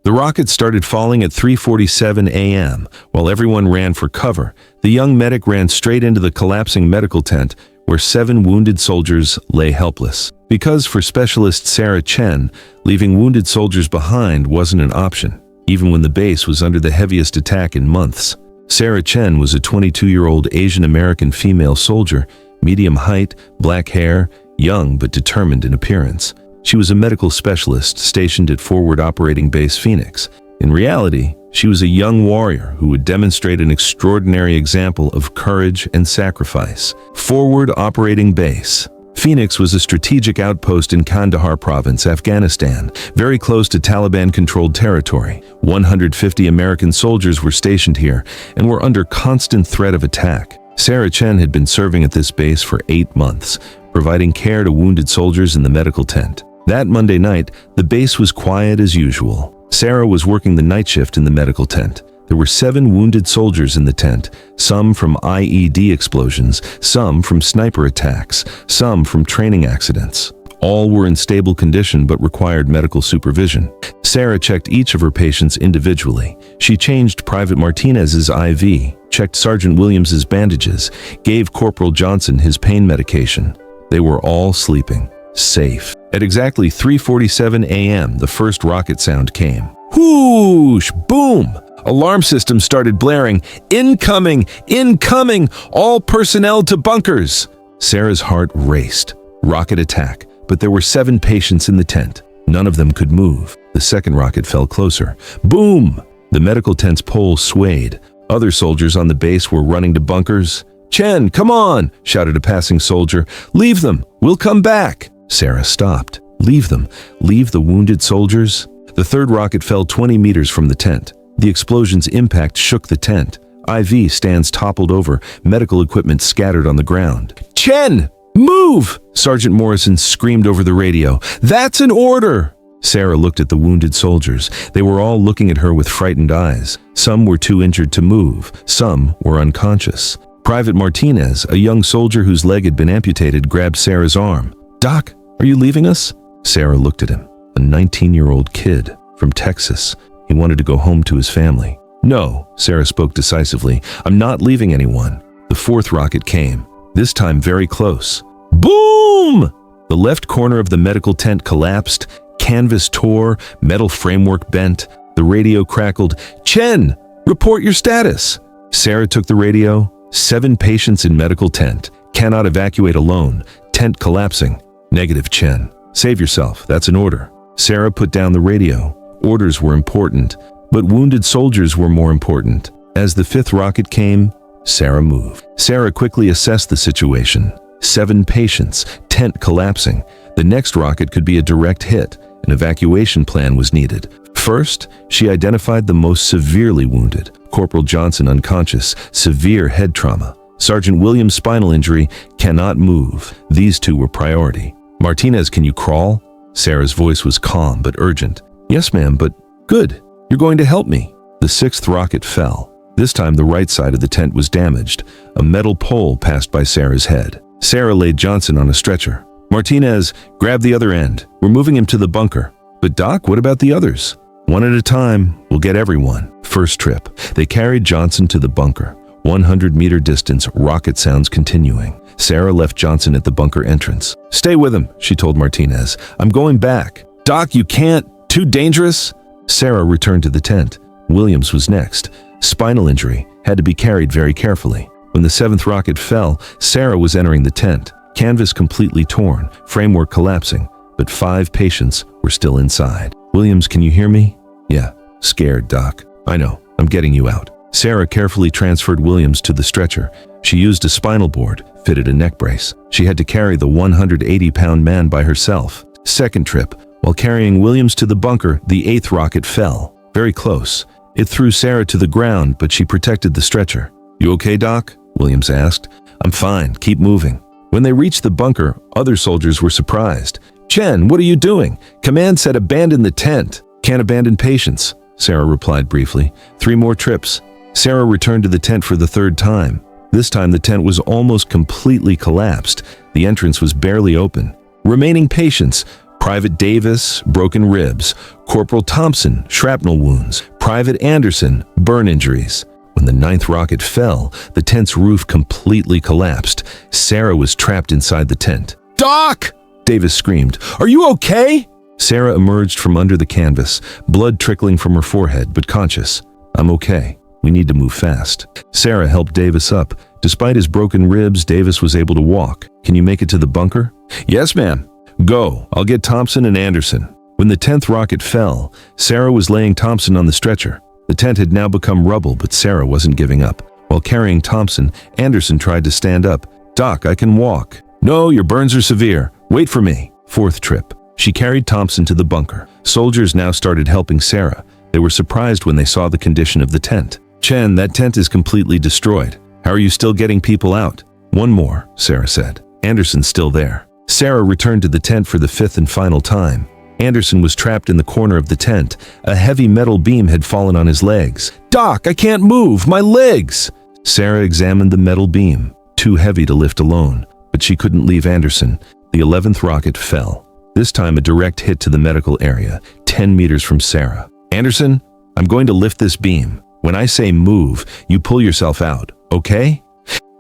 The rockets started falling at 3:47 a.m. While everyone ran for cover, the young medic ran straight into the collapsing medical tent where 7 wounded soldiers lay helpless. Because for Specialist Sarah Chen, leaving wounded soldiers behind wasn't an option, even when the base was under the heaviest attack in months. Sarah Chen was a 22-year-old Asian American female soldier, medium height, black hair, young but determined in appearance. She was a medical specialist stationed at Forward Operating Base Phoenix. In reality, she was a young warrior who would demonstrate an extraordinary example of courage and sacrifice. Forward Operating Base Phoenix was a strategic outpost in Kandahar Province, Afghanistan, very close to Taliban-controlled territory. 150 American soldiers were stationed here and were under constant threat of attack. Sarah Chen had been serving at this base for 8 months, providing care to wounded soldiers in the medical tent. That Monday night, the base was quiet as usual. Sarah was working the night shift in the medical tent. There were 7 wounded soldiers in the tent, some from IED explosions, some from sniper attacks, some from training accidents. All were in stable condition but required medical supervision. Sarah checked each of her patients individually. She changed Private Martinez's IV, checked Sergeant Williams's bandages, gave Corporal Johnson his pain medication. They were all sleeping, safe. At exactly 3:47 a.m., the first rocket sound came. Whoosh! Boom! Alarm system started blaring. Incoming! Incoming! All personnel to bunkers! Sarah's heart raced. Rocket attack. But there were 7 patients in the tent. None of them could move. The second rocket fell closer. Boom! The medical tent's pole swayed. Other soldiers on the base were running to bunkers. "Chen, come on!" shouted a passing soldier. "Leave them! We'll come back!" Sarah stopped. "Leave them? Leave the wounded soldiers?" The third rocket fell 20 meters from the tent. The explosion's impact shook the tent. IV stands toppled over, medical equipment scattered on the ground. "Chen! Move!" Sergeant Morrison screamed over the radio. "That's an order!" Sarah looked at the wounded soldiers. They were all looking at her with frightened eyes. Some were too injured to move. Some were unconscious. Private Martinez, a young soldier whose leg had been amputated, grabbed Sarah's arm. "Doc, are you leaving us?" Sarah looked at him. A 19-year-old kid from Texas. He wanted to go home to his family. "No," Sarah spoke decisively. "I'm not leaving anyone." The fourth rocket came, this time very close. Boom! The left corner of the medical tent collapsed. Canvas tore, metal framework bent. The radio crackled. "Chen, report your status." Sarah took the radio. 7 patients in medical tent. Cannot evacuate alone. Tent collapsing. Negative, Chen. Save yourself. That's an order. Sarah put down the radio. Orders were important, but wounded soldiers were more important. As the 5th rocket came, Sarah moved. Sarah quickly assessed the situation. 7 patients, tent collapsing. The next rocket could be a direct hit. An evacuation plan was needed. First, she identified the most severely wounded. Corporal Johnson unconscious, severe head trauma. Sergeant Williams' spinal injury, cannot move. These 2 were priority. "Martinez, can you crawl?" Sarah's voice was calm but urgent. "Yes, ma'am, but good. You're going to help me." The 6th rocket fell. This time the right side of the tent was damaged. A metal pole passed by Sarah's head. Sarah laid Johnson on a stretcher. "Martinez, grab the other end. We're moving him to the bunker." "But Doc, what about the others?" "One at a time. We'll get everyone." First trip. They carried Johnson to the bunker. 100-meter distance, rocket sounds continuing. Sarah left Johnson at the bunker entrance. "Stay with him," she told Martinez. "I'm going back." "Doc, you can't. Too dangerous." Sarah returned to the tent. Williams was next. Spinal injury, had to be carried very carefully. When the 7th rocket fell, Sarah was entering the tent. Canvas completely torn, framework collapsing, but 5 patients were still inside. "Williams, can you hear me?" "Yeah." "Scared, Doc." "I know. I'm getting you out." Sarah carefully transferred Williams to the stretcher. She used a spinal board, fitted a neck brace. She had to carry the 180-pound man by herself. Second trip. While carrying Williams to the bunker, the 8th rocket fell. Very close. It threw Sarah to the ground, but she protected the stretcher. "You okay, Doc?" Williams asked. "I'm fine. Keep moving." When they reached the bunker, other soldiers were surprised. "Chen, what are you doing? Command said abandon the tent." "Can't abandon patients," Sarah replied briefly. 3 more trips. Sarah returned to the tent for the 3rd time. This time the tent was almost completely collapsed. The entrance was barely open. "Remaining patients. Private Davis, broken ribs. Corporal Thompson, shrapnel wounds. Private Anderson, burn injuries. When the 9th rocket fell, the tent's roof completely collapsed. Sarah was trapped inside the tent. "Doc!" Davis screamed. "Are you okay?" Sarah emerged from under the canvas, blood trickling from her forehead, but conscious. "I'm okay. We need to move fast." Sarah helped Davis up. Despite his broken ribs, Davis was able to walk. "Can you make it to the bunker?" "Yes, ma'am." "Go. I'll get Thompson and Anderson." When the 10th rocket fell, Sarah was laying Thompson on the stretcher. The tent had now become rubble, but Sarah wasn't giving up. While carrying Thompson, Anderson tried to stand up. "Doc, I can walk." "No, your burns are severe. Wait for me." 4th trip. She carried Thompson to the bunker. Soldiers now started helping Sarah. They were surprised when they saw the condition of the tent. "Chen, that tent is completely destroyed. How are you still getting people out?" "One more," Sarah said. "Anderson's still there." Sarah returned to the tent for the 5th and final time. Anderson was trapped in the corner of the tent. A heavy metal beam had fallen on his legs. "Doc, I can't move! My legs!" Sarah examined the metal beam. Too heavy to lift alone. But she couldn't leave Anderson. The 11th rocket fell. This time a direct hit to the medical area, 10 meters from Sarah. "Anderson, I'm going to lift this beam. When I say move, you pull yourself out, okay?"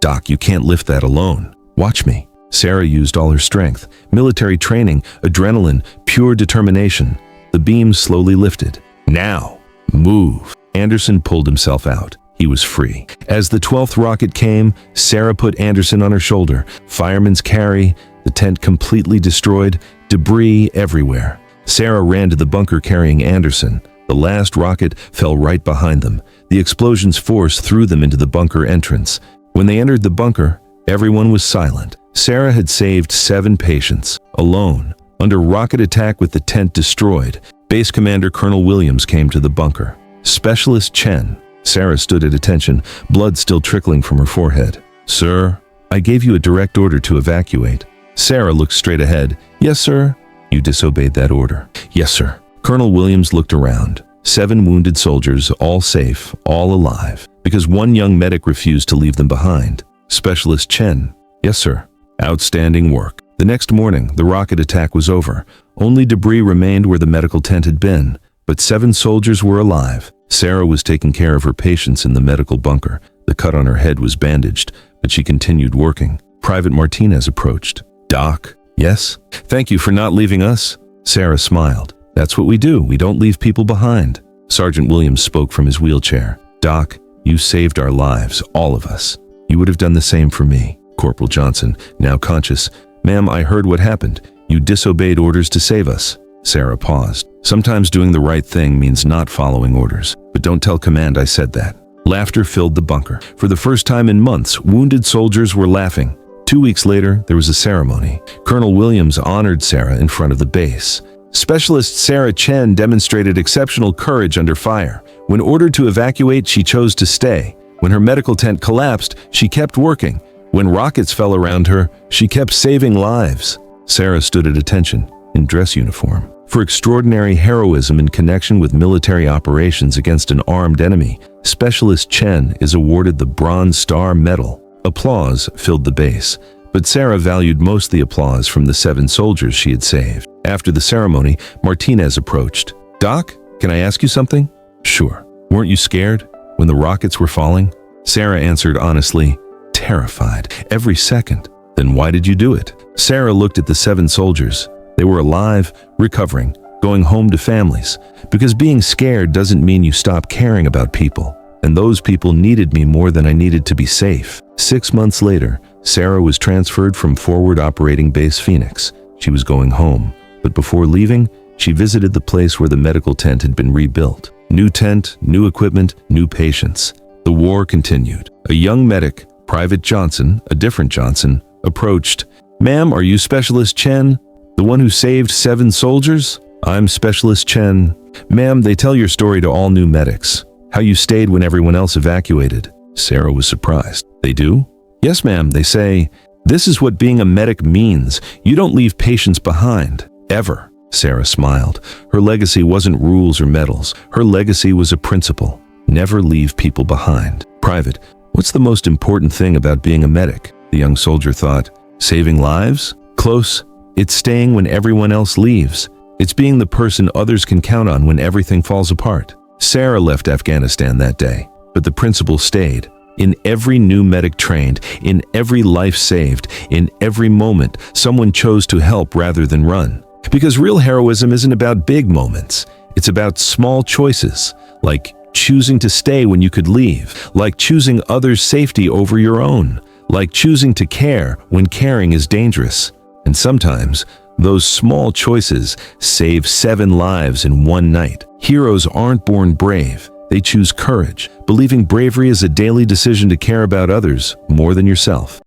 "Doc, you can't lift that alone. Watch me." Sarah used all her strength, military training, adrenaline, pure determination. The beam slowly lifted. "Now, move." Anderson pulled himself out. He was free. As the 12th rocket came, Sarah put Anderson on her shoulder. Fireman's carry, the tent completely destroyed, debris everywhere. Sarah ran to the bunker carrying Anderson. The last rocket fell right behind them. The explosion's force threw them into the bunker entrance. When they entered the bunker, everyone was silent. Sarah had saved 7 patients, alone. Under rocket attack with the tent destroyed, Base Commander Colonel Williams came to the bunker. Specialist Chen. Sarah stood at attention, blood still trickling from her forehead. "Sir, I gave you a direct order to evacuate." Sarah looked straight ahead. "Yes, sir." "You disobeyed that order." "Yes, sir." Colonel Williams looked around. 7 wounded soldiers, all safe, all alive, because one young medic refused to leave them behind. Specialist Chen. "Yes, sir." "Outstanding work." The next morning, the rocket attack was over. Only debris remained where the medical tent had been, but 7 soldiers were alive. Sarah was taking care of her patients in the medical bunker. The cut on her head was bandaged, but she continued working. Private Martinez approached. "Doc?" "Yes?" "Thank you for not leaving us." Sarah smiled. "That's what we do. We don't leave people behind." Sergeant Williams spoke from his wheelchair. "Doc, you saved our lives, all of us. You would have done the same for me." Corporal Johnson, now conscious. "Ma'am, I heard what happened. You disobeyed orders to save us." Sarah paused. "Sometimes doing the right thing means not following orders. But don't tell command I said that." Laughter filled the bunker. For the first time in months, wounded soldiers were laughing. 2 weeks later, there was a ceremony. Colonel Williams honored Sarah in front of the base. Specialist Sarah Chen demonstrated exceptional courage under fire. When ordered to evacuate, she chose to stay. When her medical tent collapsed, she kept working. When rockets fell around her, she kept saving lives. Sarah stood at attention, in dress uniform. For extraordinary heroism in connection with military operations against an armed enemy, Specialist Chen is awarded the Bronze Star Medal. Applause filled the base, but Sarah valued most the applause from the 7 soldiers she had saved. After the ceremony, Martinez approached. "Doc, can I ask you something?" "Sure." "Weren't you scared when the rockets were falling?" Sarah answered honestly, "Terrified, every second." "Then why did you do it?" Sarah looked at the 7 soldiers. They were alive, recovering, going home to families. Because being scared doesn't mean you stop caring about people. And those people needed me more than I needed to be safe. 6 months later, Sarah was transferred from Forward Operating Base Phoenix. She was going home. But before leaving, she visited the place where the medical tent had been rebuilt. New tent, new equipment, new patients. The war continued. A young medic, Private Johnson, a different Johnson, approached. "Ma'am, are you Specialist Chen? The one who saved 7 soldiers?" "I'm Specialist Chen." "Ma'am, they tell your story to all new medics. How you stayed when everyone else evacuated." Sarah was surprised. "They do?" "Yes, ma'am. They say, this is what being a medic means. You don't leave patients behind. Ever." Sarah smiled. Her legacy wasn't rules or medals. Her legacy was a principle. Never leave people behind. "Private, what's the most important thing about being a medic?" The young soldier thought. "Saving lives?" "Close. It's staying when everyone else leaves. It's being the person others can count on when everything falls apart. Sarah left Afghanistan that day, but the principle stayed. In every new medic trained, in every life saved, in every moment, someone chose to help rather than run. Because real heroism isn't about big moments. It's about small choices, like choosing to stay when you could leave, like choosing others' safety over your own, like choosing to care when caring is dangerous. And sometimes, those small choices save 7 lives in one night. Heroes aren't born brave. They choose courage, believing bravery is a daily decision to care about others more than yourself.